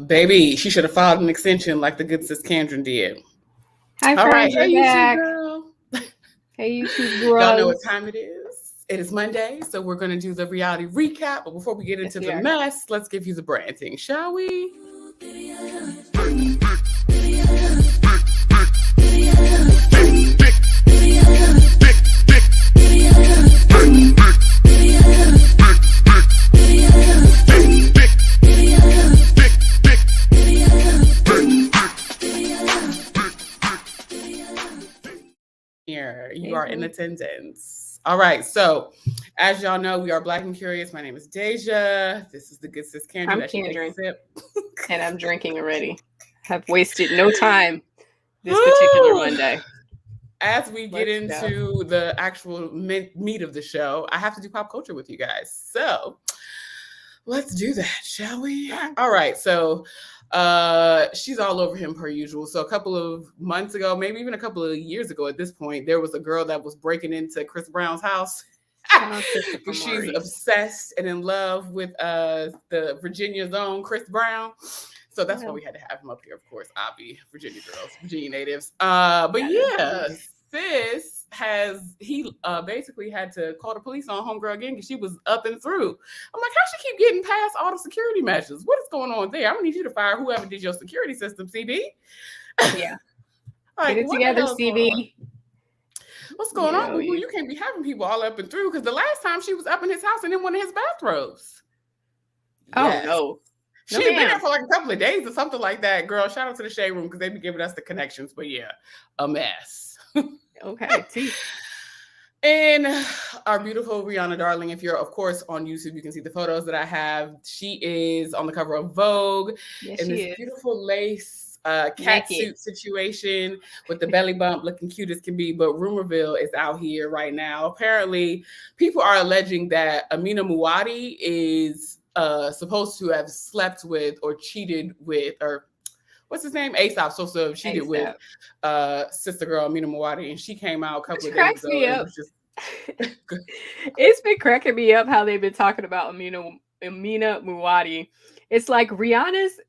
Baby, she should have filed an extension like the good sis Kendra did. Hi, All right, friends. hey We're YouTube back. girl. Hey, YouTube Y'all know bros. what time it is. It is Monday, so we're going to do the reality recap. But before we get into we the are. mess, let's give you the branding, shall we? Here, you are in attendance. All right, so as y'all know, we are Black and Curious. My name is Deja. This is the good sis Kendra. I'm Kendra, and I'm drinking already. Have wasted no time this particular Monday. As we get into the actual meat of the show, I have to do pop culture with you guys. So let's do that, shall we? All right, so she's all over him per usual. So a couple of months ago, maybe even a couple of years ago at this point, there was a girl that was breaking into Chris Brown's house. She's obsessed and in love with the Virginia's own Chris Brown. So that's why we had to have him up here, of course. Obvi, Virginia girls, Virginia natives. But yeah, sis he basically had to call the police on homegirl again because she was up and through. I'm like, how she keep getting past all the security measures? What is going on there? I'm gonna need you to fire whoever did your security system, CB. Yeah. Like, get it together, CB. What's going on? Boo? You can't be having people all up and through because the last time she was up in his house and in one of his bathrobes. Oh no. She had been there for like a couple of days or something like that. Girl, shout out to the Shade Room because they be giving us the connections. But yeah, a mess. Okay. And our beautiful Rihanna Darling, if you're, of course, on YouTube, you can see the photos that I have. She is on the cover of Vogue in this beautiful lace cat suit situation with the belly bump looking cute as can be. But Rumorville is out here right now. Apparently, people are alleging that Amina Muaddi is supposed to have slept with or cheated with, or what's his name? ASAP, supposed to have cheated with sister girl Amina Muaddi, and she came out a couple of days ago. And it was just it's been cracking me up how they've been talking about Amina Muaddi. It's like Rihanna's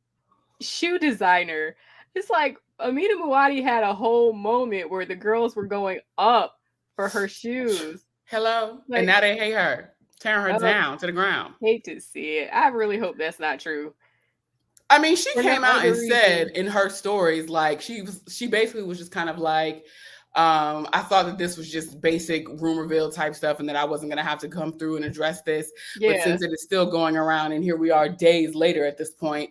shoe designer. It's like Amina Muaddi had a whole moment where the girls were going up for her shoes. Hello, like, and now they hate her. Tearing her down to the ground. Hate to see it. I really hope that's not true. I mean, she came out and said in her stories, like she basically was just kind of like, I thought that this was just basic Rumorville type stuff and that I wasn't going to have to come through and address this. Yeah. But since it is still going around and here we are days later at this point,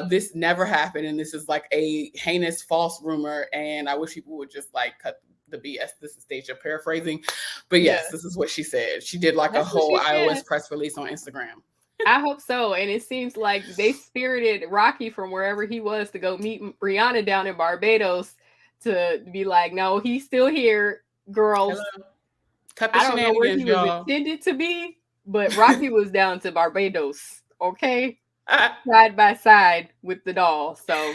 this never happened. And this is like a heinous false rumor. And I wish people would just like cut the BS. This is Deja paraphrasing. But yes, this is what she said. She did like a whole iOS press release on Instagram. I hope so. And it seems like they spirited Rocky from wherever he was to go meet Rihanna down in Barbados to be like, no, he's still here, girls. Hello. Cut the I don't know where he was intended to be, but Rocky was down to Barbados, okay? Side by side with the doll. So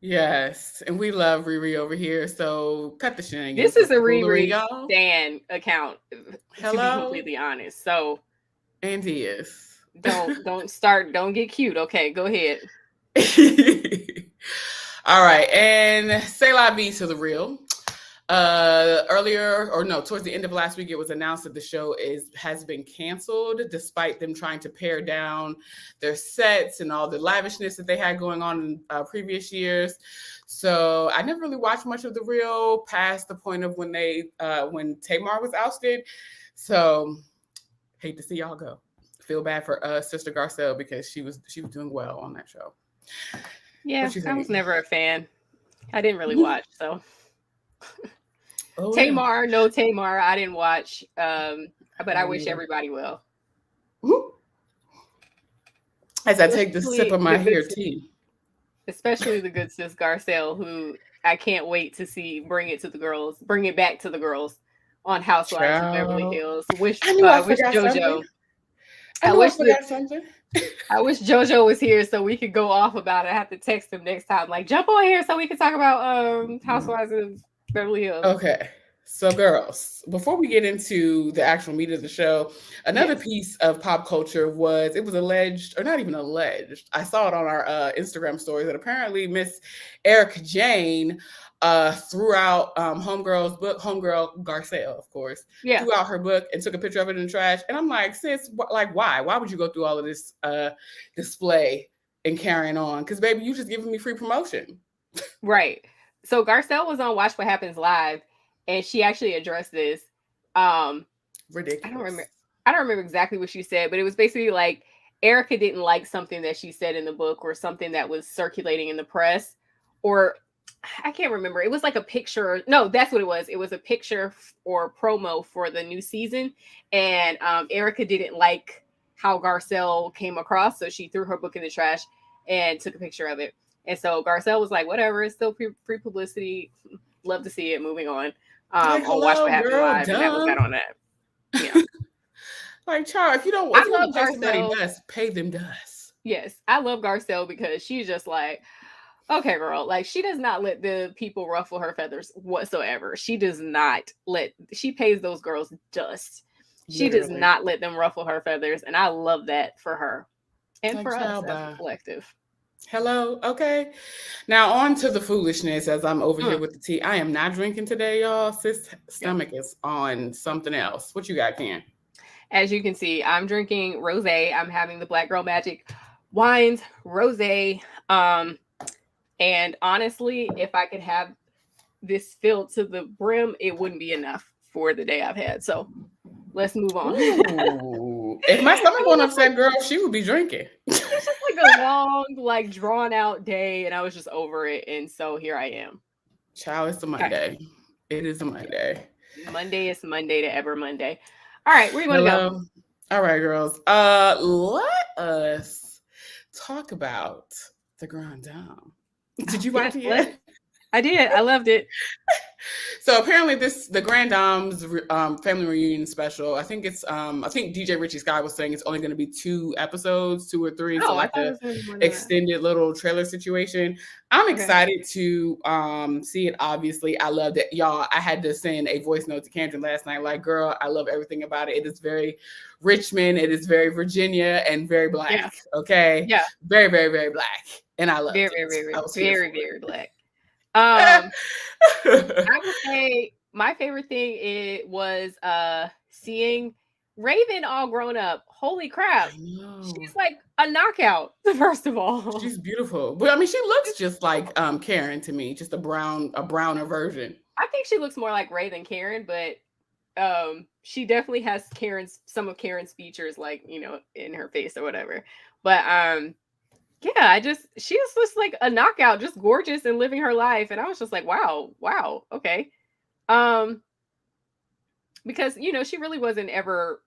yes, and we love Riri over here, so cut the shenanigans. This is a Riri Stan account, Hello? to be completely honest. So and he is. Don't get cute. Okay, go ahead. All right, and say la vie to the real. Towards the end of last week, it was announced that the show has been canceled, despite them trying to pare down their sets and all the lavishness that they had going on in previous years. So I never really watched much of the real past the point of when Tamar was ousted. So hate to see y'all go. Feel bad for Sister Garcelle because she was doing well on that show. Yeah, I was never a fan. I didn't really watch, so. Tamar, no Tamar, I didn't watch. But I wish everybody well. As I take this sip of my hair tea. Especially the good sis Garcelle, who I can't wait to see bring it back to the girls on Housewives of Beverly Hills. Wish JoJo. I wish JoJo was here so we could go off about it. I have to text him next time, like jump on here so we can talk about Housewives of Beverly Hills. Okay. So, girls, before we get into the actual meat of the show, another piece of pop culture was it was alleged, or not even alleged. I saw it on our Instagram stories that apparently Miss Erica Jane threw out Homegirl's book, Homegirl Garcelle, of course, threw out her book and took a picture of it in the trash. And I'm like, sis, like, why? Why would you go through all of this display and carrying on? Because, baby, you just giving me free promotion. Right. So Garcelle was on Watch What Happens Live, and she actually addressed this. Ridiculous. I don't remember exactly what she said, but it was basically like Erica didn't like something that she said in the book or something that was circulating in the press, or I can't remember. It was like a picture. No, that's what it was. It was a picture or promo for the new season, and Erica didn't like how Garcelle came across, so she threw her book in the trash and took a picture of it. And so Garcelle was like, whatever, it's still free publicity. Love to see it. Moving on. On Watch What Happened Live. And that was that on that. Yeah. Like, child, if you don't want to pay somebody dust, pay them dust. Yes. I love Garcelle because she's just like, okay, girl, like she does not let the people ruffle her feathers whatsoever. She pays those girls dust. She does not let them ruffle her feathers. And I love that for her. And for us as a collective. Hello. Okay. Now on to the foolishness as I'm over here with the tea. I am not drinking today, y'all. Sis' stomach is on something else. What you got, Ken? As you can see, I'm drinking rosé. I'm having the Black Girl Magic Wines rosé. And honestly, if I could have this filled to the brim, it wouldn't be enough for the day I've had. So let's move on. If my stomach wasn't upset, girl, she would be drinking. It's just like a long, like drawn out day, and I was just over it. And so here I am. Child, it's a Monday. Okay. It is a Monday. Monday is Monday to ever Monday. All right, where you want to go? All right, girls. Let us talk about the Grande. Did you watch it yet? I did. I loved it. So apparently the Grand Dame's family reunion special, I think DJ Richie Sky was saying it's only going to be 2 episodes, 2 or 3. So like the extended little trailer situation. I'm excited to see it. Obviously, I loved it. Y'all, I had to send a voice note to Kendra last night. Like, girl, I love everything about it. It is very Richmond. It is very Virginia and very Black. Yeah. Okay. Yeah. Very, very, very Black. And I love it. Very Black. I would say my favorite thing was seeing Raven all grown up. Holy crap. She's like a knockout, first of all. She's beautiful. But I mean, she looks just like Karen to me, just a browner version. I think she looks more like Ray than Karen, but she definitely has some of Karen's features, like, you know, in her face or whatever. But yeah, she was just like a knockout, just gorgeous and living her life. And I was just like, wow, okay. Because, you know, she really wasn't ever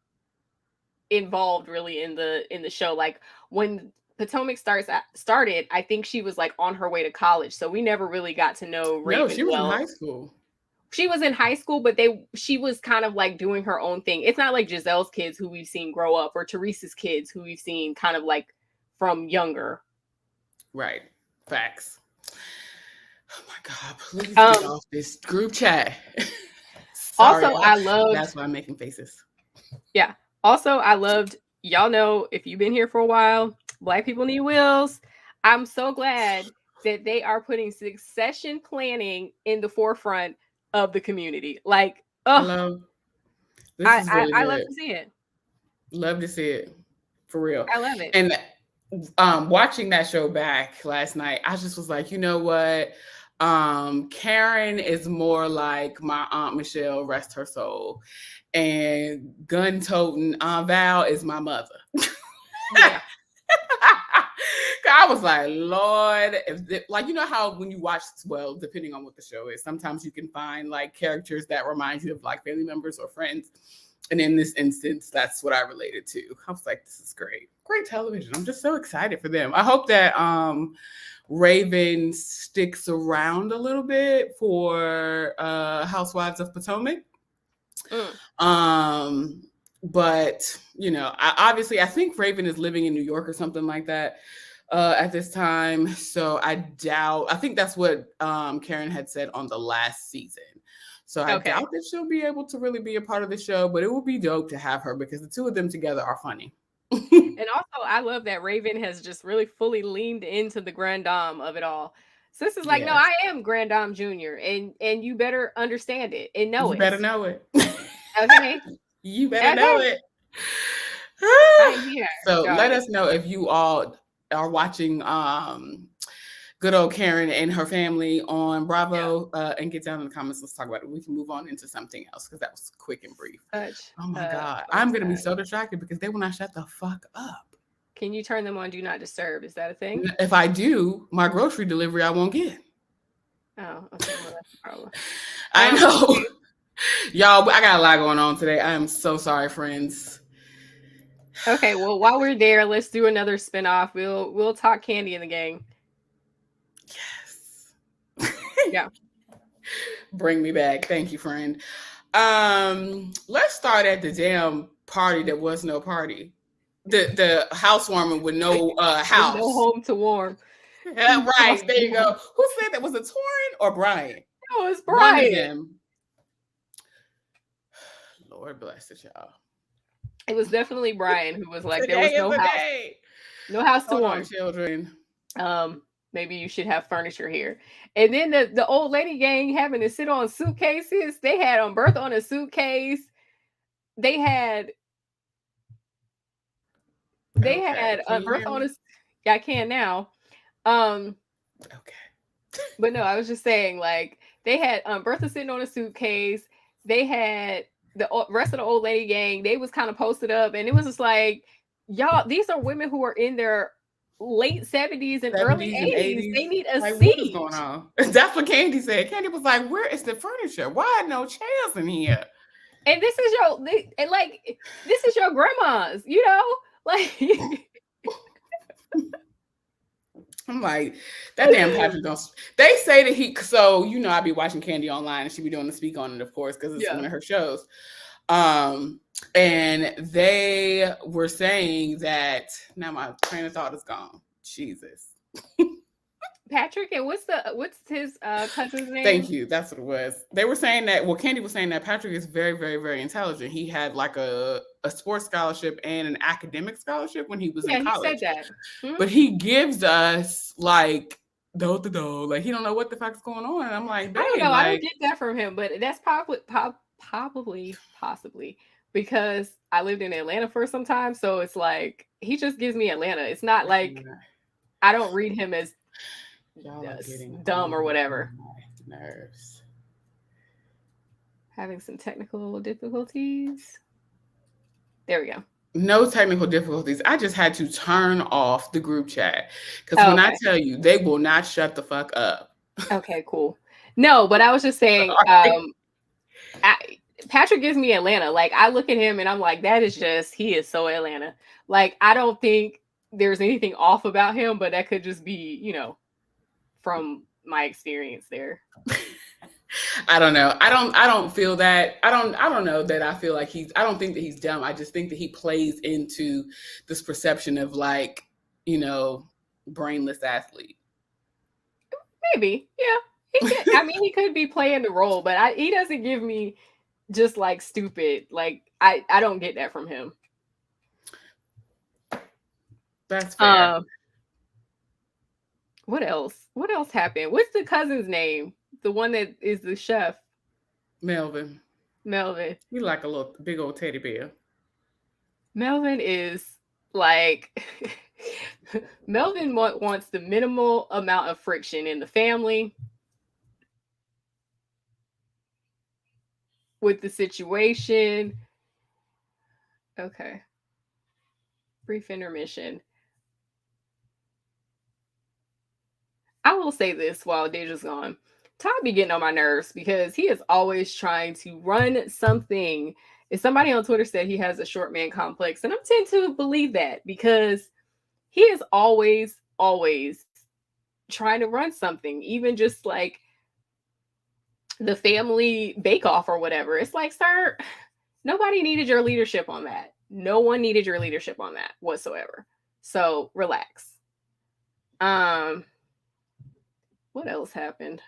involved really in the show. Like when Potomac started, I think she was like on her way to college. So we never really got to know Raven. No, she was in high school. She was in high school, but she was kind of like doing her own thing. It's not like Giselle's kids who we've seen grow up or Teresa's kids who we've seen kind of like from younger. Right. Facts. Oh my God, please get off this group chat. Sorry, also, that's why I'm making faces. Yeah. Also, I loved, y'all know, if you've been here for a while, Black people need wills. I'm so glad that they are putting succession planning in the forefront of the community. Like, I love to see it. Love to see it. For real. I love it. And watching that show back last night, I just was like, you know what? Karen is more like my Aunt Michelle, rest her soul. And gun-toting Aunt Val is my mother. Yeah. I was like, Lord, like, you know how when you watch, well, depending on what the show is, sometimes you can find like characters that remind you of like family members or friends. And in this instance, that's what I related to. I was like, this is great. Great television. I'm just so excited for them. I hope that Raven sticks around a little bit for Housewives of Potomac. But, you know, I think Raven is living in New York or something like that at this time. So I think that's what Karen had said on the last season. So I doubt that she'll be able to really be a part of the show, but it would be dope to have her because the two of them together are funny. And also, I love that Raven has just really fully leaned into the Grand Dame of it all. Sis is like, no, I am Grand Dame Jr. and you better understand it and know it. You better know it. Okay. You better know it. I'm here. So let us know if you all are watching good old Karen and her family on Bravo, and get down in the comments. Let's talk about it. We can move on into something else because that was quick and brief. Oh my God. I'm going to be so distracted because they will not shut the fuck up. Can you turn them on Do Not Disturb? Is that a thing? If I do, my grocery delivery I won't get. Oh, okay. Well, that's a problem. I know. Y'all, I got a lot going on today. I am so sorry, friends. Okay, well, while we're there, let's do another spinoff. We'll talk Kandi the Gang. Yes. Yeah. Bring me back. Thank you, friend. Let's start at the damn party that was no party. The housewarming with no house. With no home to warm. Right. There you go. Who said that? Was it Torin or Brian? No, it was Brian. One of them. Lord bless it, y'all. It was definitely Brian who was like, there was no house. No house to warm. Children. Maybe you should have furniture here. And then the old lady gang having to sit on suitcases. They had Bertha on a suitcase. They had Bertha on a. Yeah, I can now. Okay. But no, I was just saying, like, they had Bertha sitting on a suitcase. They had the rest of the old lady gang. They was kind of posted up, and it was just like, y'all, these are women who are in their late 70s and early 80s. They need a seat. What is going on? That's what Kandi said. Kandi was like, where is the furniture? Why are no chairs in here? And this is your grandma's, you know? Like I'm like, that damn Patrick don't. They say that I be watching Kandi online and she be doing the speak on it, of course, because it's one of her shows. And they were saying that now my train of thought is gone. Jesus. Patrick, and what's his cousin's name? Thank you. That's what it was. They were saying that. Well, Kandi was saying that Patrick is very, very, very intelligent. He had like a sports scholarship and an academic scholarship when he was in college. He said that. But he gives us like like he don't know what the fuck's going on. And I'm like, I don't know. I don't get that from him, but that's possibly because I lived in Atlanta for some time, so it's like he just gives me Atlanta. It's not like I don't read him as dumb or whatever. Nerves. Having some technical difficulties. There we go. No technical difficulties. I just had to turn off the group chat because when I tell you, they will not shut the fuck up. Okay, cool. No, but I was just saying, Patrick gives me Atlanta. Like, I look at him and I'm like, he is so Atlanta. Like, I don't think there's anything off about him, but that could just be, from my experience there. I don't know. I don't feel that. I don't know that I feel like I don't think that he's dumb. I just think that he plays into this perception of like, brainless athlete. Maybe. Yeah. He could be playing the role, but he doesn't give me just like stupid. Like I don't get that from him. That's fair. What else? What else happened? What's the cousin's name? The one that is the chef. Melvin. You like a little big old teddy bear. Melvin is like Melvin wants the minimal amount of friction in the family with the situation. Okay. Brief intermission. I will say this while Deja's gone. Todd be getting on my nerves because he is always trying to run something. If somebody on Twitter said he has a short man complex, and I tend to believe that because he is always trying to run something, even just like the family bake-off or whatever. It's like, sir, nobody needed your leadership on that. No one needed your leadership on that whatsoever. So relax. What else happened?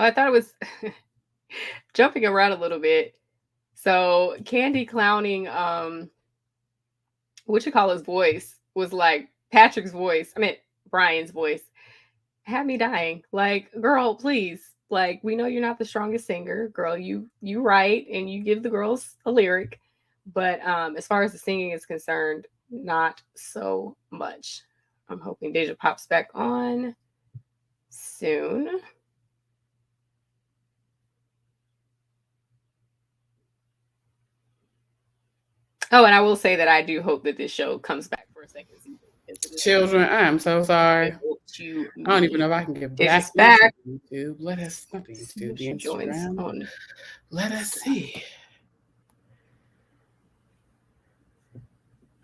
I thought it was jumping around a little bit. So Kandi clowning his voice was like Patrick's voice. I mean Brian's voice had me dying. Like, girl, please. Like, we know you're not the strongest singer, girl. You write and you give the girls a lyric, but as far as the singing is concerned, not so much. I'm hoping Deja pops back on soon. Oh, and I will say that I do hope that this show comes back for a second season. Children, I'm so sorry. I don't even know if I can get back on YouTube. Let us, not the YouTube, the Instagram. Let us see.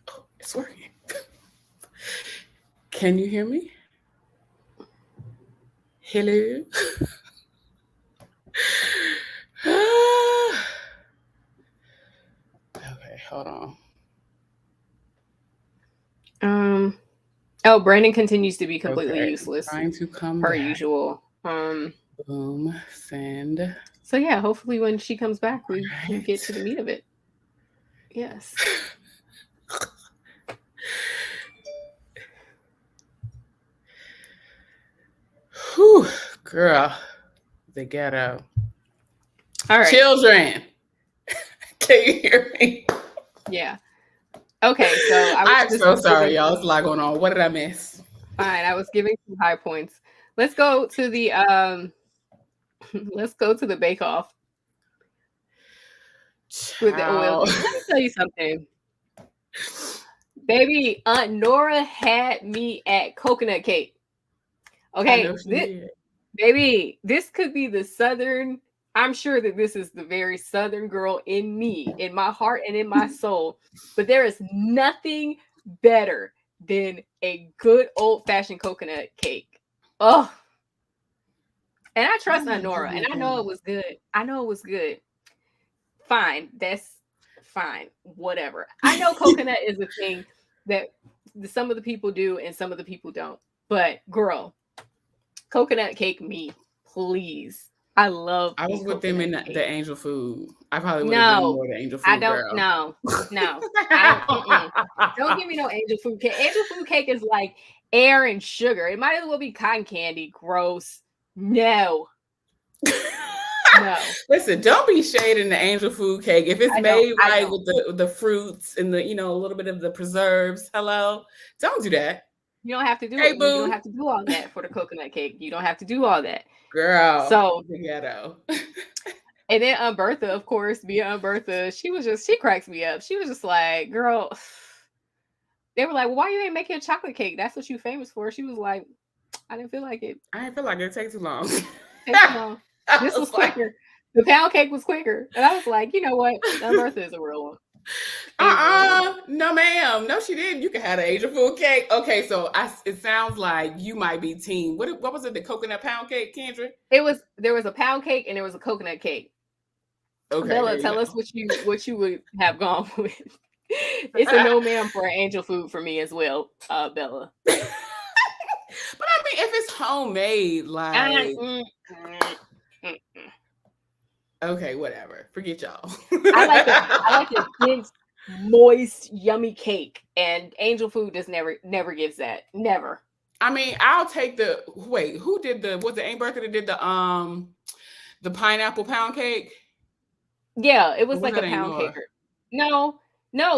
Oh, it's working. Can you hear me? Hello? Okay, hold on. Oh, Brandon continues to be completely useless. Trying to come per back. usual. Boom, send. So yeah, hopefully when she comes back, we can get to the meat of it. Yes. Whew, girl, the ghetto. All right, children. Can you hear me? Yeah. Okay, so I'm so sorry, y'all. It's a lot going on. What did I miss? Fine, I was giving some high points. Let's go to the Bake Off. With the oil. Let me tell you something. Baby, Aunt Nora had me at coconut cake. Okay, baby, this could be the Southern. I'm sure that this is the very Southern girl in me, in my heart and in my soul. But there is nothing better than a good old-fashioned coconut cake. Oh. And I trust Aunt Nora, and I know it was good. I know it was good. Fine. That's fine. Whatever. I know coconut is a thing that some of the people do and some of the people don't. But girl, coconut cake me, please. I was with them in the angel food. I probably would have been more the angel food. I don't. No. Don't give me no angel food cake. Angel food cake is like air and sugar. It might as well be cotton candy. Gross. No. No. Listen, don't be shading the angel food cake. If it's made right with the fruits and the a little bit of the preserves. Hello. Don't do that. You don't have to do it. You don't have to do all that for the coconut cake. You don't have to do all that. Girl. So the ghetto. And then Aunt Bertha, of course, Aunt Bertha, she cracks me up. She was just like, girl, they were like, well, why you ain't making a chocolate cake? That's what you famous for. She was like, I didn't feel like it. I didn't feel like it takes too long. This was quicker. The pound cake was quicker. And I was like, you know what? Aunt Bertha is a real one. No, ma'am. No, she didn't. You can have the angel food cake. Okay, so it sounds like you might be team. What was it? The coconut pound cake, Kendra? There was a pound cake and there was a coconut cake. Okay, Bella, tell us what you would have gone with. It's a no ma'am for angel food for me as well, Bella. But I mean, if it's homemade, like okay, whatever. Forget y'all. I like a dense, moist, yummy cake, and angel food just never gives that. Never. I mean, I'll take the wait. Who did was it Aunt Bertha that did the pineapple pound cake? Yeah, it was like a pound cake. No,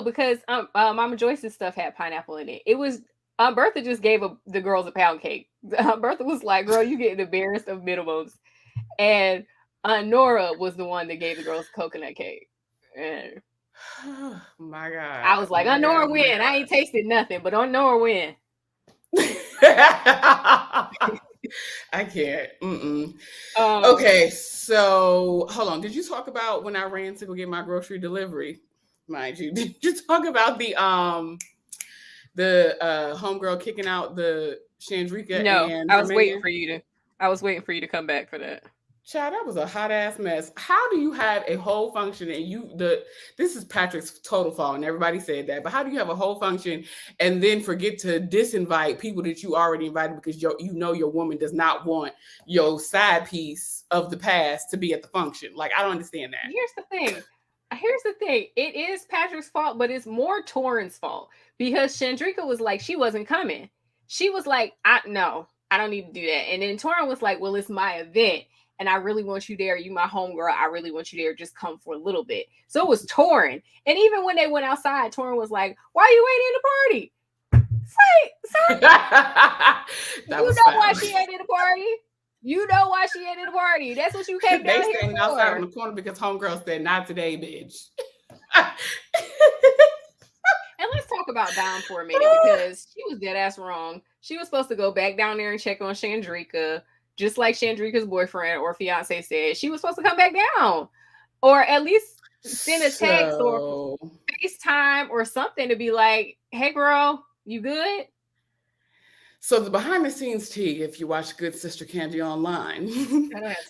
because Mama Joyce's stuff had pineapple in it. It was Aunt Bertha just gave the girls a pound cake. Aunt Bertha was like, "Girl, you getting the barest of minimums," and Aunt Nora was the one that gave the girls coconut cake. And oh my God! I was like, Aunt Nora win. I ain't tasted nothing, but Aunt Nora win. I can't. Okay, so hold on. Did you talk about when I ran to go get my grocery delivery? Mind you, did you talk about the homegirl kicking out the Chandrika? No, I was waiting for you to come back for that. Child, that was a hot ass mess. How do you have a whole function and this is Patrick's total fault and everybody said that, but how do you have a whole function and then forget to disinvite people that you already invited because you know your woman does not want your side piece of the past to be at the function? Like, I don't understand that. Here's the thing. It is Patrick's fault, but it's more Torrin's fault because Chandrika was like, she wasn't coming. She was like, I don't need to do that. And then Torrin was like, well, it's my event and I really want you there. You my homegirl. I really want you there. Just come for a little bit. So it was Torrin. And even when they went outside, Torrin was like, why are you waiting in the party? Say, you know why she ain't in the party? You know why she ain't in the party. That's what you came down here for. They standing outside in the corner because homegirl said, not today, bitch. And let's talk about Dom for a minute because she was dead ass wrong. She was supposed to go back down there and check on Chandrika, just like Chandrika's boyfriend or fiance said. She was supposed to come back down, or at least send a text or FaceTime or something to be like, "Hey, girl, you good?" So the behind the scenes tea, if you watch Good Sister Kandi online,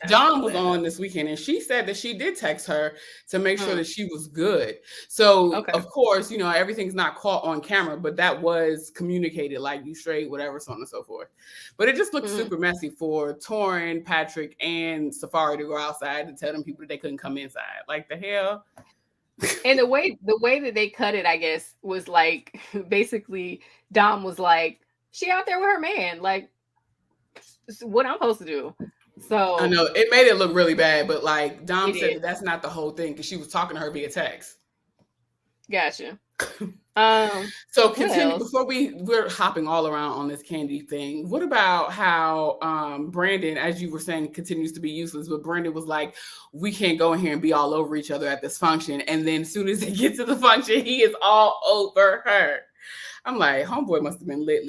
Dawn was on this weekend and she said that she did text her to make sure that she was good. So of course, you know, everything's not caught on camera, but that was communicated like you straight, whatever, so on and so forth. But it just looked super messy for Torrin, Patrick, and Safari to go outside and tell them people that they couldn't come inside. Like the hell. And the way that they cut it, I guess, was like basically Dom was like, she out there with her man, like what I'm supposed to do. So I know it made it look really bad, but like Dom said that that's not the whole thing because she was talking to her via text. Gotcha. So continue before we're hopping all around on this Kandi thing. What about how Brandon, as you were saying, continues to be useless, but Brandon was like, we can't go in here and be all over each other at this function. And then as soon as they get to the function, he is all over her. I'm like, homeboy must have been lit.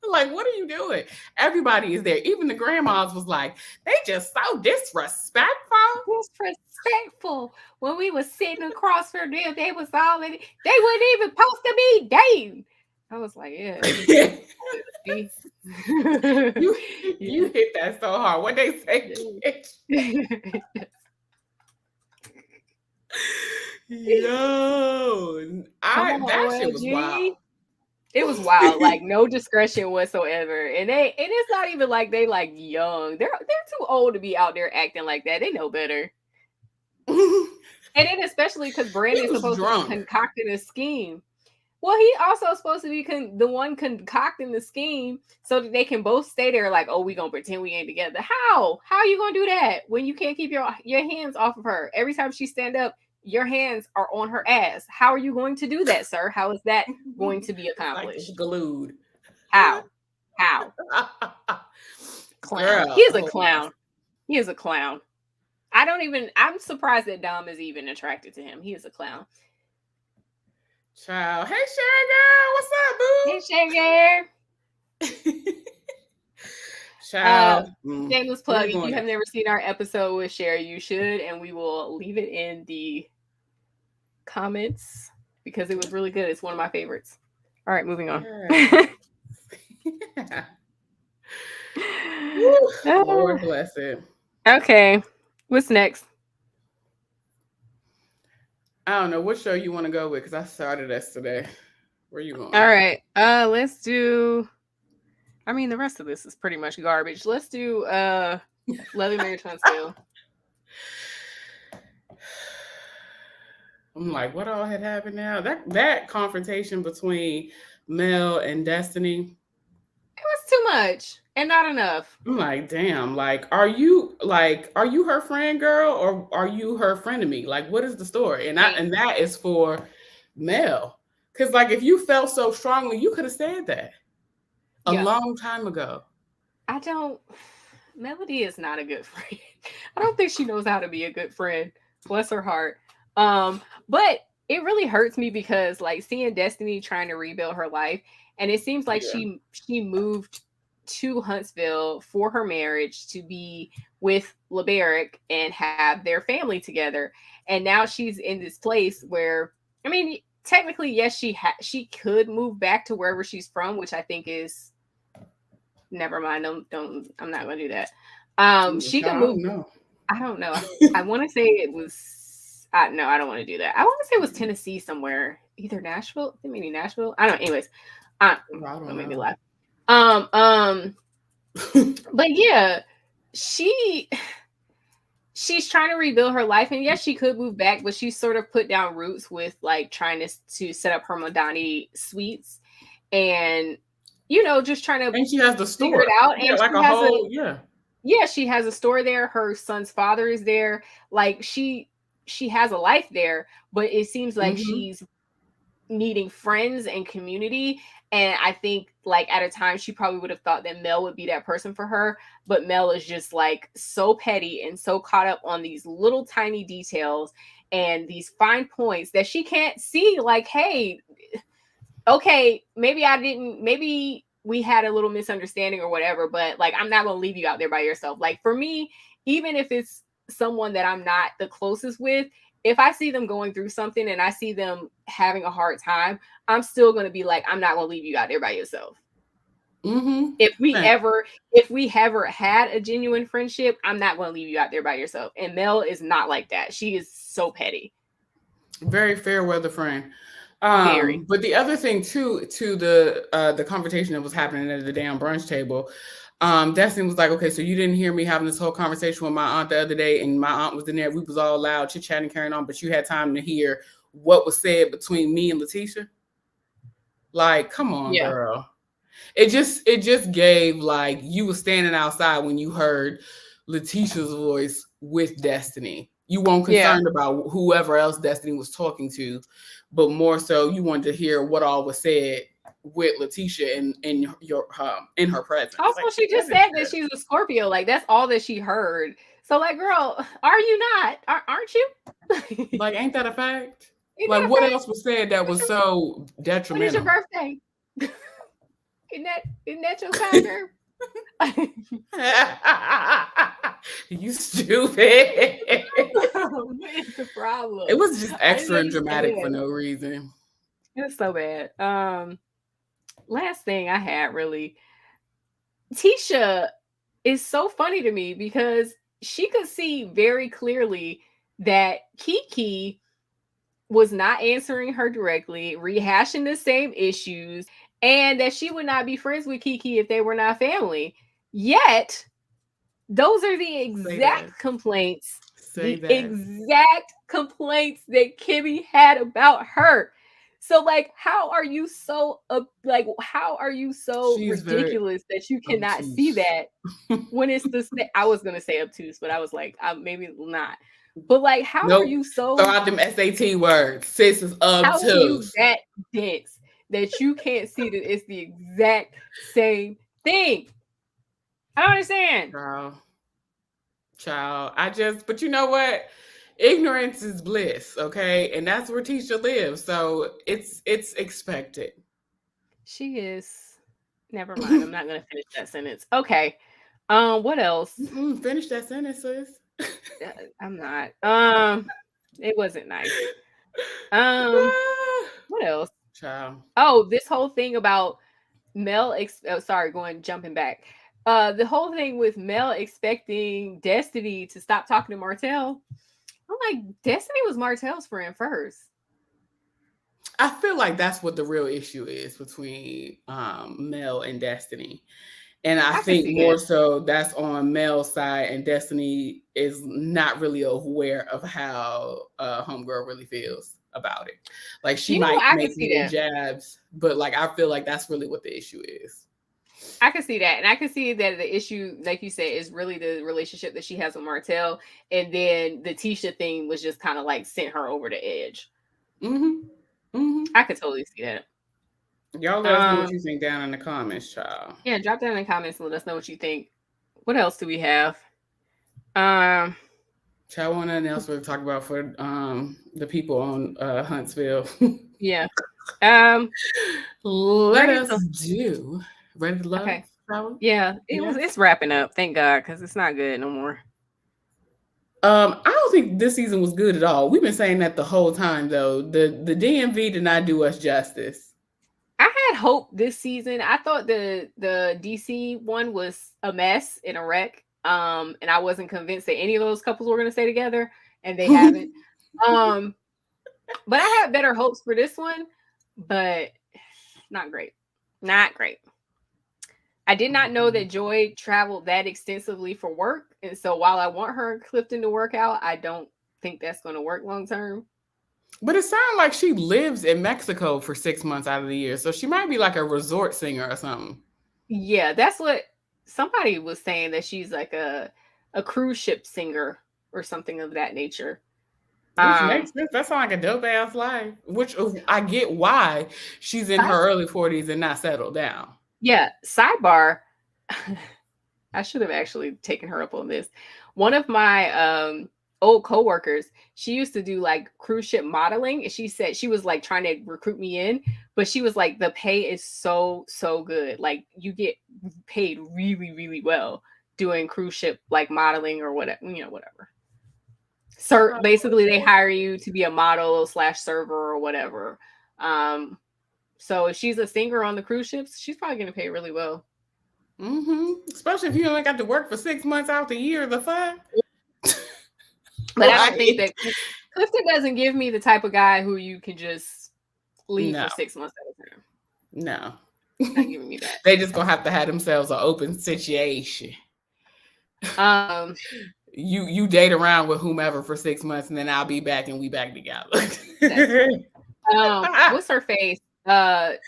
Like, what are you doing? Everybody is there. Even the grandmas was like, they just so disrespectful. Disrespectful. When we was sitting across from them, they was all in it. They wasn't even supposed to be dating. I was like, yeah. You hit that so hard. What they say? Yo, that shit was wild. It was wild, like no discretion whatsoever. And it's not even like they like young. They're too old to be out there acting like that. They know better. And then especially because Brandon's supposed to be concocting a scheme. Well, he also supposed to be the one concocting the scheme so that they can both stay there like, oh, we gonna pretend we ain't together. How are you gonna do that when you can't keep your hands off of her? Every time she stand up, your hands are on her ass. How are you going to do that, sir? How is that going to be accomplished? Like glued. How? Clown. Girl, he is a clown. He is a clown. I'm surprised that Dom is even attracted to him. He is a clown. Child. Hey, Sherry girl. What's up, boo? Hey, Sherry. Child. Shameless plug. If you have never seen our episode with Sherry, you should, and we will leave it in the comments because it was really good. It's one of my favorites. All right, moving on. Lord bless it. Okay, what's next? I don't know what show you want to go with because I started us today. Where you going? All right, let's do. I mean, the rest of this is pretty much garbage. Let's do Love and Marriage Huntsville. I'm like, what all had happened now? That confrontation between Mel and Destiny. It was too much and not enough. I'm like, damn, like, are you her friend, girl, or are you her frenemy? Like, what is the story? And that is for Mel. Because, like, if you felt so strongly, you could have said that a long time ago. Melody is not a good friend. I don't think she knows how to be a good friend. Bless her heart. But it really hurts me because like seeing Destiny trying to rebuild her life, and it seems like she moved to Huntsville for her marriage to be with LeBaric and have their family together. And now she's in this place where, I mean, technically, yes, she could move back to wherever she's from, which I think is, never mind. I'm not going to do that. She could I move. don't know. I don't know. I want to say it was. No, I don't want to do that. I want to say it was Tennessee somewhere, either Nashville. Maybe Nashville. I don't know. Anyways, don't make me laugh. But yeah, she's trying to rebuild her life, and yes, she could move back, but she's sort of put down roots with like trying to set up her Madani Suites, and just trying to and she has the store. figure it out. Yeah, and like she a has whole she has a store there. Her son's father is there. Like she has a life there, but it seems like she's needing friends and community. And I think like at a time she probably would have thought that Mel would be that person for her, but Mel is just like so petty and so caught up on these little tiny details and these fine points that she can't see. Like, hey, okay, maybe we had a little misunderstanding or whatever, but like I'm not gonna leave you out there by yourself. Like for me, even if it's someone that I'm not the closest with, if I see them going through something and I see them having a hard time, I'm still gonna be like, I'm not gonna leave you out there by yourself. If we ever had a genuine friendship, I'm not gonna leave you out there by yourself. And Mel is not like that. She is so petty. Very fair weather friend. Very. But the other thing too, to the conversation that was happening at the damn brunch table, Destiny was like, okay, so you didn't hear me having this whole conversation with my aunt the other day, and my aunt was in there. We was all loud, chit-chatting, carrying on, but you had time to hear what was said between me and Letitia. Like, come on, girl. It just gave like you were standing outside when you heard Letitia's voice with Destiny. You weren't concerned about whoever else Destiny was talking to, but more so you wanted to hear what all was said with Letitia in her presence. Also, like, she just said that she's a Scorpio. Like that's all that she heard. So, like, girl, are you not? Aren't you? Like, ain't that a fact? Like, what else was said that was so detrimental? When is your birthday? Isn't that your sign? You stupid. What is the problem? It was just extra dramatic for no reason. It's so bad. Last thing I had really, Tisha is so funny to me because she could see very clearly that Kiki was not answering her directly, rehashing the same issues, and that she would not be friends with Kiki if they were not family. Yet, those are the exact complaints, exact complaints that Kimmy had about her. So, like, how are you so ridiculous that you cannot see that when it's I was gonna say obtuse, but I was like, maybe not. But like, how are you so throw out them SAT words? Sis is obtuse. How are you that dense that you can't see that it's the exact same thing? I don't understand. Child. But you know what? Ignorance is bliss, okay? And that's where Tisha lives. So it's expected. She is. Never mind. I'm not gonna finish that sentence. Okay. What else? Finish that sentence, sis. I'm not. It wasn't nice. What else? Child. Oh, this whole thing about Mel. Jumping back. The whole thing with Mel expecting Destiny to stop talking to Martell. I'm like, Destiny was Martell's friend first. I feel like that's what the real issue is between Mel and Destiny. And I think more so that's on Mel's side, and Destiny is not really aware of how Homegirl really feels about it. Like she might make little jabs, but like I feel like that's really what the issue is. I can see that. And I can see that the issue, like you said, is really the relationship that she has with Martell. And then the Tisha thing was just kind of like sent her over the edge. I could totally see that. Y'all let us know what you think down in the comments, child. Yeah, drop down in the comments and let us know what you think. What else do we have? Child, want nothing else to talk about for the people on Huntsville. Yeah. Let us do Ready to Love. Okay. Yeah, it's wrapping up. Thank God, because it's not good no more. I don't think this season was good at all. We've been saying that the whole time, though. The DMV did not do us justice. I had hope this season. I thought the DC one was a mess and a wreck. And I wasn't convinced that any of those couples were going to stay together, and they haven't. But I had better hopes for this one, but not great. Not great. I did not know that Joy traveled that extensively for work. And so while I want her and Clifton to work out, I don't think that's going to work long term. But it sounds like she lives in Mexico for 6 months out of the year. So she might be like a resort singer or something. Yeah, that's what somebody was saying, that she's like a cruise ship singer or something of that nature. Which makes sense. That sounds like a dope ass life. Which I get why she's in her early 40s and not settled down. Yeah. Sidebar. I should have actually taken her up on this. One of my old coworkers, she used to do like cruise ship modeling, and she said she was like trying to recruit me in, but she was like, the pay is so good. Like you get paid really, really well doing cruise ship like modeling or whatever, whatever. So basically they hire you to be a model / server or whatever. So if she's a singer on the cruise ships, she's probably going to pay really well. Especially if you only got to work for 6 months out the year, the fuck. But I don't think that Clifton doesn't give me the type of guy who you can just leave for 6 months at a time. No. Not giving me that. They just gonna have to have themselves an open situation. You date around with whomever for 6 months, and then I'll be back and we back together. What's her face? What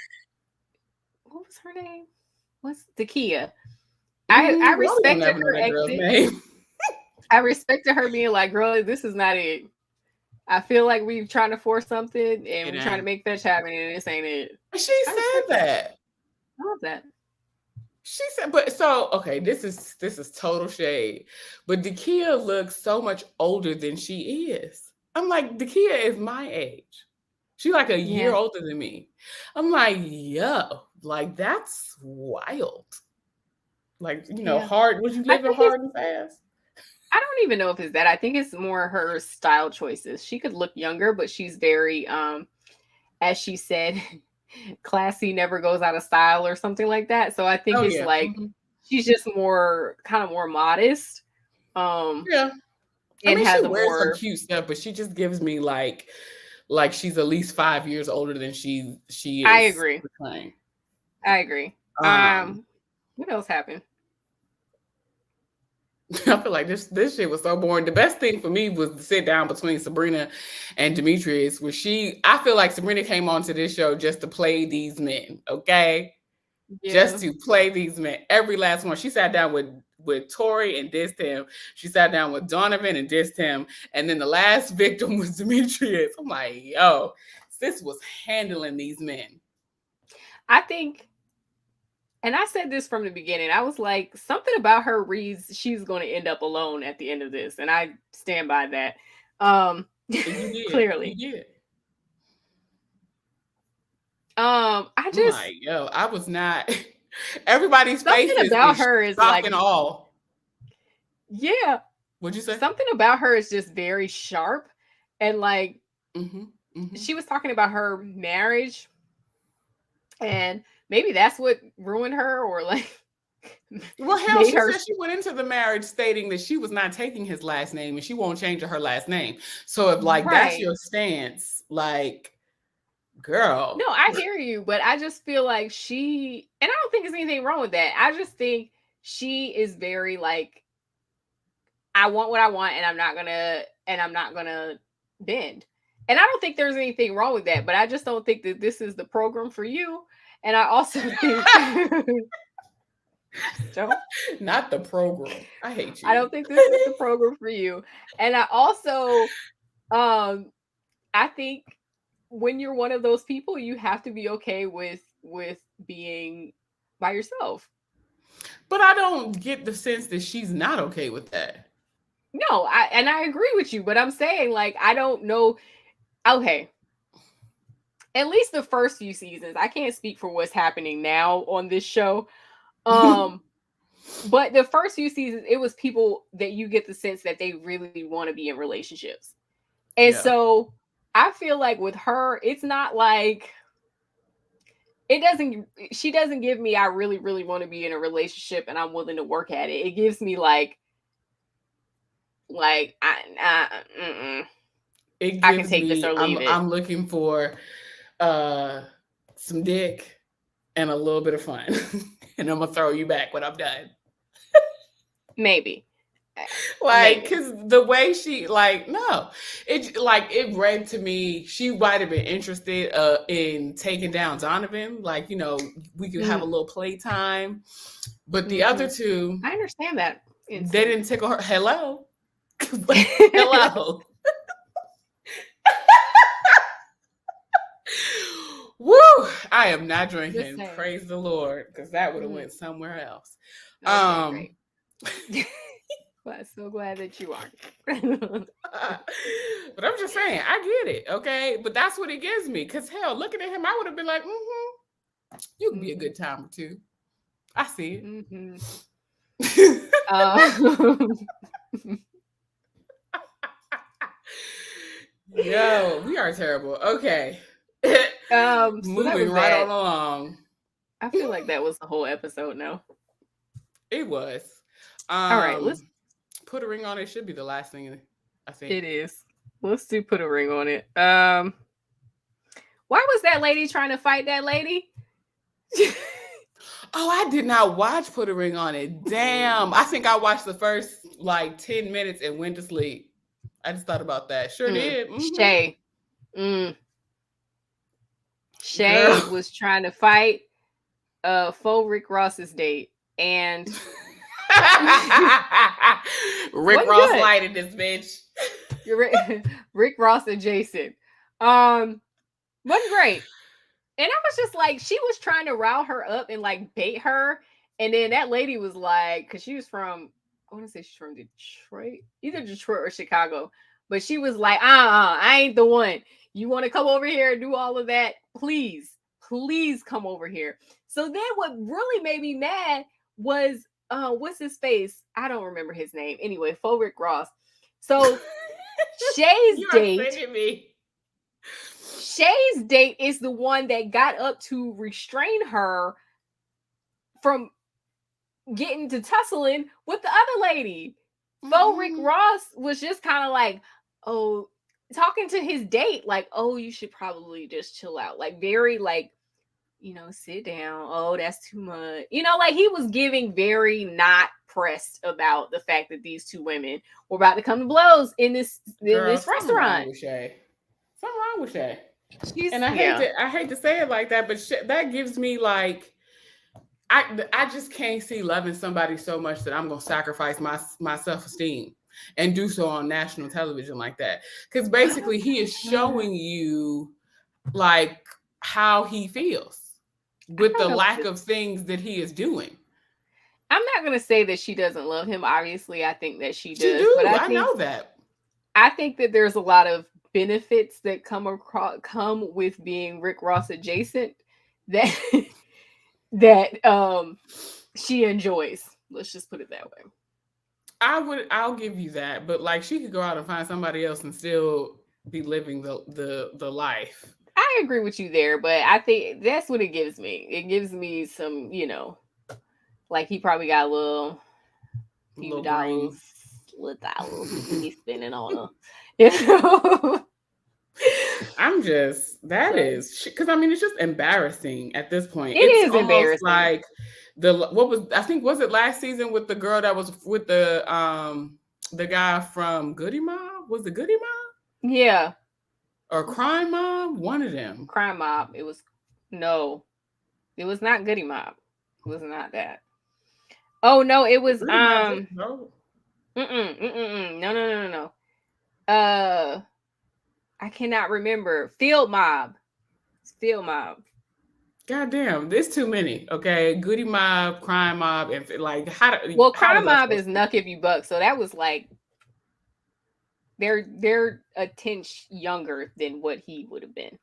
was her name? What's Dakia? I respected her exit. I respected her being like, girl, this is not it. I feel like we're trying to force something and we're trying to make fetch happen, and this ain't it. She said that. I love that. She said, but so okay, this is total shade. But Dakia looks so much older than she is. I'm like, Dakia is my age. She's like a year older than me. I'm like, yo, like that's wild. Like, hard. Would you live it hard and fast? I don't even know if it's that. I think it's more her style choices. She could look younger, but she's very, as she said, classy never goes out of style or something like that. So I think she's just kind of more modest. Yeah. I mean, she wears some cute stuff, but she just gives me like she's at least 5 years older than she is. I agree. What else happened? I feel like this shit was so boring. The best thing for me was to sit down between Sabrina and Demetrius, where I feel like Sabrina came onto this show just to play these men, okay? Yeah. Just to play these men. Every last one. She sat down with Tori and dissed him. She sat down with Donovan and dissed him. And then the last victim was Demetrius. I'm like, yo, sis was handling these men. I think, and I said this from the beginning, I was like, something about her reads she's going to end up alone at the end of this. And I stand by that. Clearly. You did. I was not. Everybody's face about her is like and all. Yeah. What'd you say? Something about her is just very sharp, and like she was talking about her marriage, and maybe that's what ruined her, or like. Well, hell, she said she went into the marriage stating that she was not taking his last name and she won't change her last name. So if that's your stance, like. Girl. No, I hear you, but I just feel like and I don't think there's anything wrong with that. I just think she is very like, I want what I want and I'm not gonna bend. And I don't think there's anything wrong with that, but I just don't think that this is the program for you. And I also think not the program. I hate you. I don't think this is the program for you. And I also I think when you're one of those people, you have to be okay with being by yourself. But I don't get the sense that she's not okay with that. No, I agree with you, but I'm saying like, I don't know. Okay. At least the first few seasons, I can't speak for what's happening now on this show. But the first few seasons, it was people that you get the sense that they really want to be in relationships. And so I feel like with her, it's not like she doesn't give me, I really, really want to be in a relationship and I'm willing to work at it. It gives me like, Like It I can gives take this me. or leave it. I'm looking for some dick and a little bit of fun, and I'm gonna throw you back when I'm done. Maybe. Like, cause the way she no, it read to me. She might have been interested in taking down Donovan. Like, we could have a little playtime. But the other two, I understand that. They didn't tickle her. Hello. Hello. Woo! I am not drinking. Praise the Lord, because that would have went somewhere else. Okay, great. Well, I'm so glad that you are. But I'm just saying, I get it, okay? But that's what it gives me. Because hell, looking at him, I would have been like, you can be a good time or two. I see it. Yo, we are terrible. Okay. Moving right on along. I feel like that was the whole episode now. It was. All right, let's put a ring on it. Should be the last thing, I think. It is. Let's do put a ring on it. Why was that lady trying to fight that lady? Oh, I did not watch Put a Ring on It. Damn. I think I watched the first 10 minutes and went to sleep. I just thought about that. Sure did. Shay. Shay was trying to fight faux Rick Ross's date. And Rick Ross lighted this bitch. Rick Ross adjacent. Wasn't great. And I was just like, she was trying to rile her up and bait her. And then that lady was like, because she was from, I want to say she's from Detroit, either Detroit or Chicago. But she was like, I ain't the one. You want to come over here and do all of that? Please come over here. So then what really made me mad was, what's his face? I don't remember his name. Anyway, faux Rick Ross. So Shay's date. Shay's date is the one that got up to restrain her from getting to tussling with the other lady. Faux Rick Ross was just kind of like, talking to his date, like, you should probably just chill out. Very sit down. That's too much. He was giving very not pressed about the fact that these two women were about to come to blows in this restaurant. Something wrong with Shay. And I hate to say it like that, but that gives me I just can't see loving somebody so much that I'm gonna sacrifice my self-esteem and do so on national television like that. Because basically he is showing you how he feels with the lack of things that he is doing. I'm not gonna say that she doesn't love him. Obviously, I think that she does. But I know that. I think that there's a lot of benefits that come with being Rick Ross adjacent that she enjoys. Let's just put it that way. I'll give you that, but she could go out and find somebody else and still be living the life. I agree with you there, but I think that's what it gives me. It gives me some, he probably got a few dollars he's spending on her. I'm just because it's just embarrassing at this point. It is embarrassing. Like was it last season with the girl that was with the guy from Goody Mob? Was it Goody Mob? Yeah. Or Crime Mob? One of them. Crime Mob. It was not Goody Mob. It was not that. Oh no, it was No. No. I cannot remember. Field Mob. It's Field Mob. Goddamn, there's too many. Okay, Goody Mob, Crime Mob, and Crime Mob is Nuck If You Buck, so that was they're a tinge younger than what he would have been.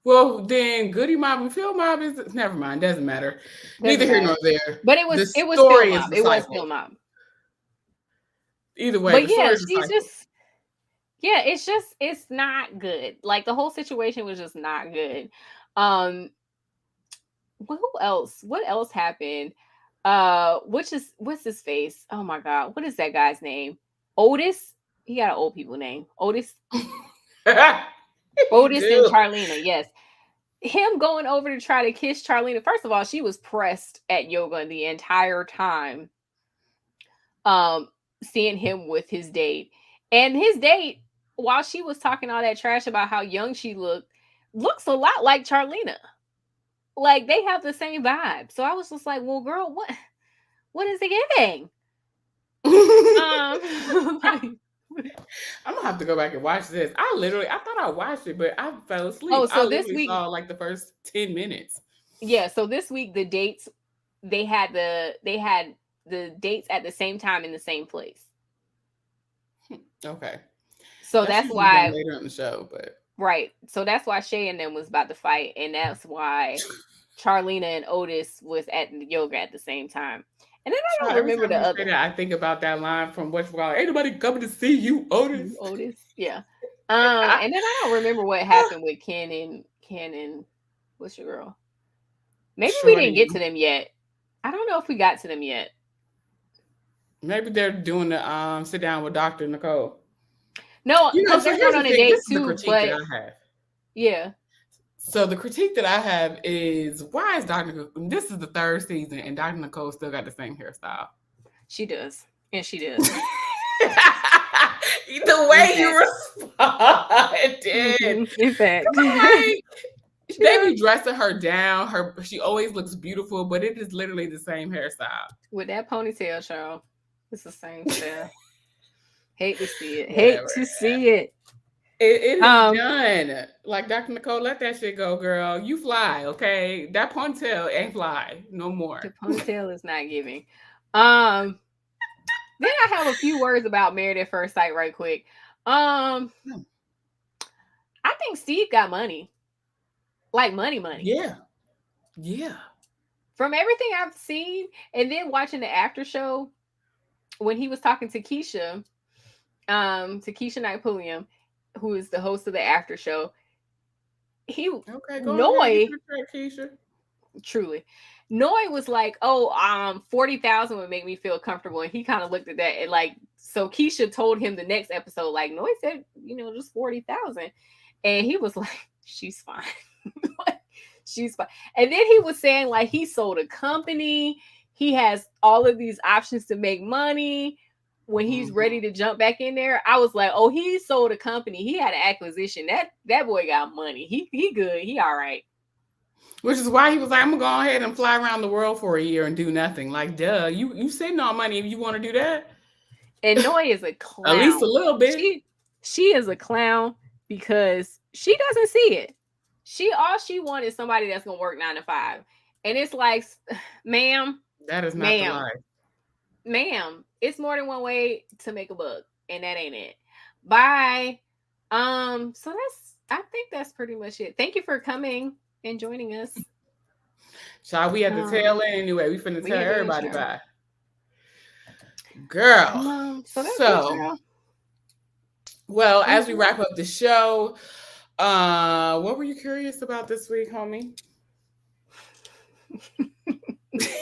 Well, then Goody Mob and Field Mob is never mind. Doesn't matter. Neither here nor there. But it was Field Mob. It was Field Mob. Either way, but yeah, she's just it's not good. The whole situation was just not good. What else happened? What's his face? Oh my god, what is that guy's name? Otis. He got an old people name. Otis. Otis and Charlena. Yes, him going over to try to kiss Charlena. First of all, she was pressed at yoga the entire time. Seeing him with his date, and his date, while she was talking all that trash about how young she looks a lot like Charlena. Like they have the same vibe. So I was just like, well, girl, what is it giving? I'm gonna have to go back and watch this. I thought I watched it, but I fell asleep. Oh, so I this literally week saw like the first 10 minutes. Yeah, so this week the dates, they had the dates at the same time in the same place. Okay. So that's why later in the show, but right. So that's why Shay and them was about to fight, and that's why Charlena and Otis was at the yoga at the same time. And then I don't remember the other. That, I think about that line from Ain't nobody coming to see you, Otis. Otis, yeah. And then I don't remember what happened with Ken and what's your girl? Maybe we didn't get to them yet. I don't know if we got to them yet. Maybe they're doing the sit down with Dr. Nicole. No, because they're going on a date too. But I have. Yeah. So the critique that I have is, why is Dr. Nicole, this is the third season and Dr. Nicole still got the same hairstyle? She does. And she does. The way you responded. In fact. They be dressing her down. She always looks beautiful, but it is literally the same hairstyle. With that ponytail, child. It's the same style. Hate to see it. Hate to see it. It is done. Like Dr. Nicole, let that shit go, girl. You fly, okay? That ponytail ain't fly no more. The ponytail is not giving. Then I have a few words about Married at First Sight right quick. I think Steve got money. Like money. Yeah. From everything I've seen, and then watching the after show, when he was talking to Keisha Knight Pulliam, who is the host of the after show, Noy was like, 40,000 would make me feel comfortable, and he kind of looked at that and like, so Keisha told him the next episode, like, Noy said, just 40,000, and he was like, she's fine. She's fine. And then he was saying like he sold a company, he has all of these options to make money when he's ready to jump back in there. I was like, oh, he sold a company, he had an acquisition. That boy got money. He good. He all right. Which is why he was like, I'm gonna go ahead and fly around the world for a year and do nothing. Like, duh, you sitting on money if you want to do that. And Noy is a clown. At least a little bit. She is a clown because she doesn't see it. All she wants is somebody that's gonna work 9 to 5. And it's like, ma'am. That is not the life. Ma'am, it's more than one way to make a buck, and that ain't it. Bye. So I think that's pretty much it. Thank you for coming and joining us. Shall we at the tail end anyway? We finna tell everybody bye. Girl. Well, as we wrap up the show, what were you curious about this week, homie?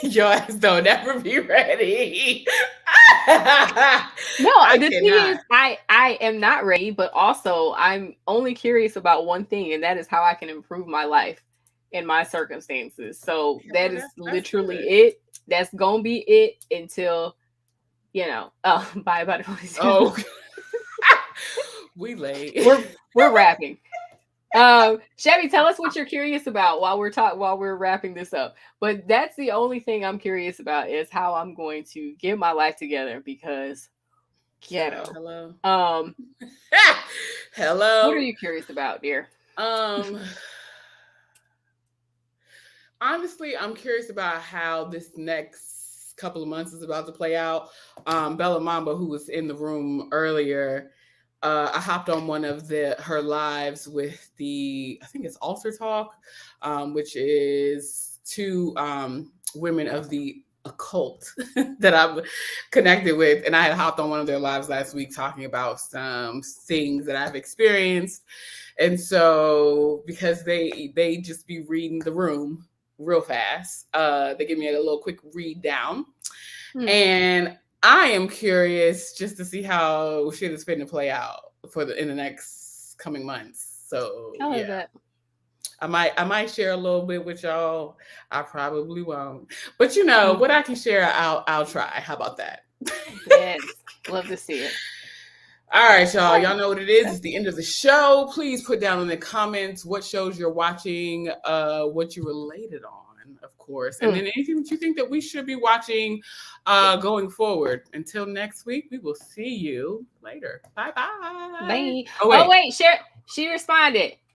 Your ass don't ever be ready. No, the thing is, I am not ready, but also I'm only curious about one thing, and that is how I can improve my life in my circumstances. So that is literally it. That's gonna be it until, bye bye. Oh, we late. We're wrapping. Chevy, tell us what you're curious about while we're wrapping this up. But that's the only thing I'm curious about, is how I'm going to get my life together, because ghetto. Hello. Hello. What are you curious about, dear? Honestly, I'm curious about how this next couple of months is about to play out. Bella Mamba, who was in the room earlier, I hopped on one of her lives with I think it's Altar Talk, which is 2 women of the occult that I'm connected with. And I had hopped on one of their lives last week talking about some things that I've experienced. And so, because they just be reading the room, real fast. They give me a little quick read down. And I am curious just to see how shit is fitting to play out in the next coming months. So yeah. I might share a little bit with y'all. I probably won't. But you know, what I can share, I'll try. How about that? Yes. Love to see it. All right, y'all. Y'all know what it is. It's the end of the show. Please put down in the comments what shows you're watching, what you related on, of course, and then anything that you think that we should be watching going forward. Until next week, we will see you later. Bye-bye. Bye. Oh, wait. She responded.